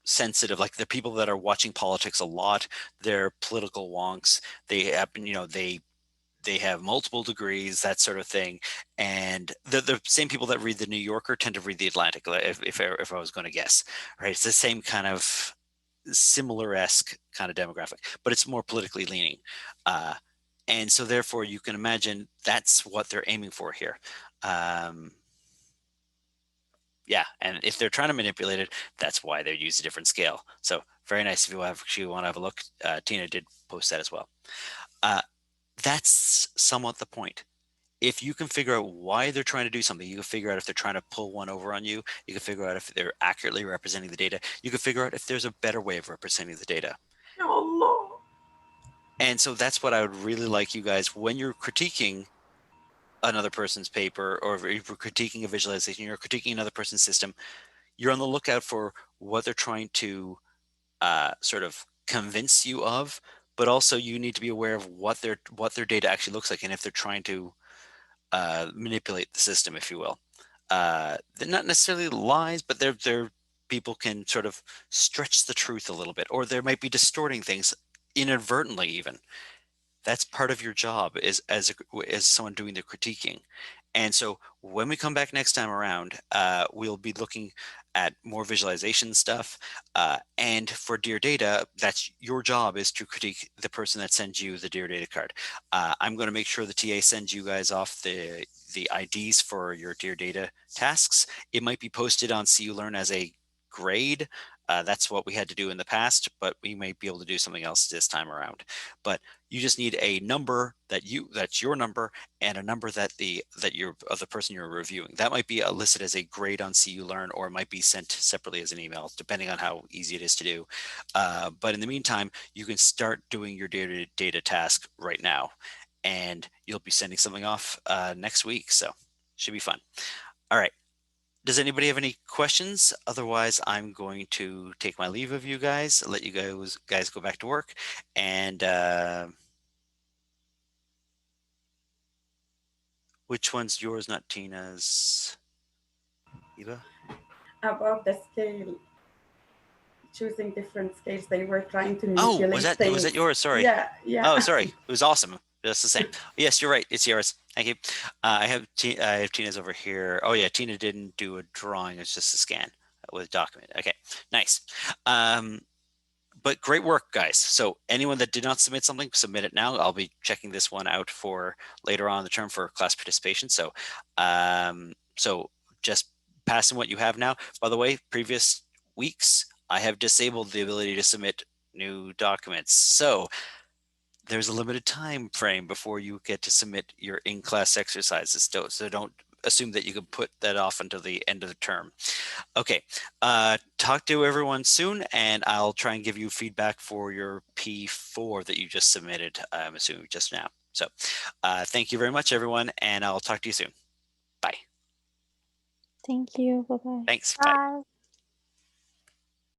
sensitive. Like the people that are watching politics a lot. They're political wonks. They happen, they have multiple degrees, that sort of thing. And the same people that read the New Yorker tend to read the Atlantic. If I was going to guess, right? It's the same kind of similar-esque kind of demographic, but it's more politically leaning. And so therefore you can imagine that's what they're aiming for here. Yeah, and if they're trying to manipulate it, that's why they use a different scale. So very nice. If you actually want to have a look, Tina did post that as well. That's somewhat the point. If you can figure out why they're trying to do something, you can figure out if they're trying to pull one over on you. You can figure out if they're accurately representing the data. You can figure out if there's a better way of representing the data. Allah. And so that's what I would really like you guys, when you're critiquing another person's paper, or if you're critiquing a visualization, you're critiquing another person's system, you're on the lookout for what they're trying to sort of convince you of, but also you need to be aware of what their data actually looks like, and if they're trying to manipulate the system, if you will. They're not necessarily lies, but they're people can sort of stretch the truth a little bit, or they might be distorting things inadvertently even. That's part of your job is as someone doing the critiquing. And so when we come back next time around, we'll be looking at more visualization stuff. And for Dear Data, that's your job, is to critique the person that sends you the Dear Data card. I'm going to make sure the TA sends you guys off the IDs for your Dear Data tasks. It might be posted on CU Learn as a grade. That's what we had to do in the past, but we may be able to do something else this time around. But you just need a number that's your number, and a number that you're of the person you're reviewing. That might be listed as a grade on CU Learn, or it might be sent separately as an email, depending on how easy it is to do. But in the meantime, you can start doing your data task right now, and you'll be sending something off next week. So should be fun. All right. Does anybody have any questions? Otherwise, I'm going to take my leave of you guys, let you guys go back to work. And which one's yours, not Tina's? Eva? About the scale, choosing different scales, they were trying to Oh, manipulate was that things. yours? Sorry. Yeah, yeah. Oh, sorry. It was awesome. Just the same. Yes, you're right. It's yours. Thank you. I have Tina's over here. Oh yeah, Tina didn't do a drawing. It's just a scan with a document. Okay, nice. But great work, guys. So anyone that did not submit something, submit it now. I'll be checking this one out for later on in the term for class participation. So, so just passing what you have now. By the way, previous weeks, I have disabled the ability to submit new documents. So there's a limited time frame before you get to submit your in-class exercises. So don't assume that you can put that off until the end of the term. Okay, talk to everyone soon, and I'll try and give you feedback for your P4 that you just submitted, I'm assuming just now. So thank you very much, everyone, and I'll talk to you soon. Bye. Thank you. Bye-bye. Thanks. Bye. Bye.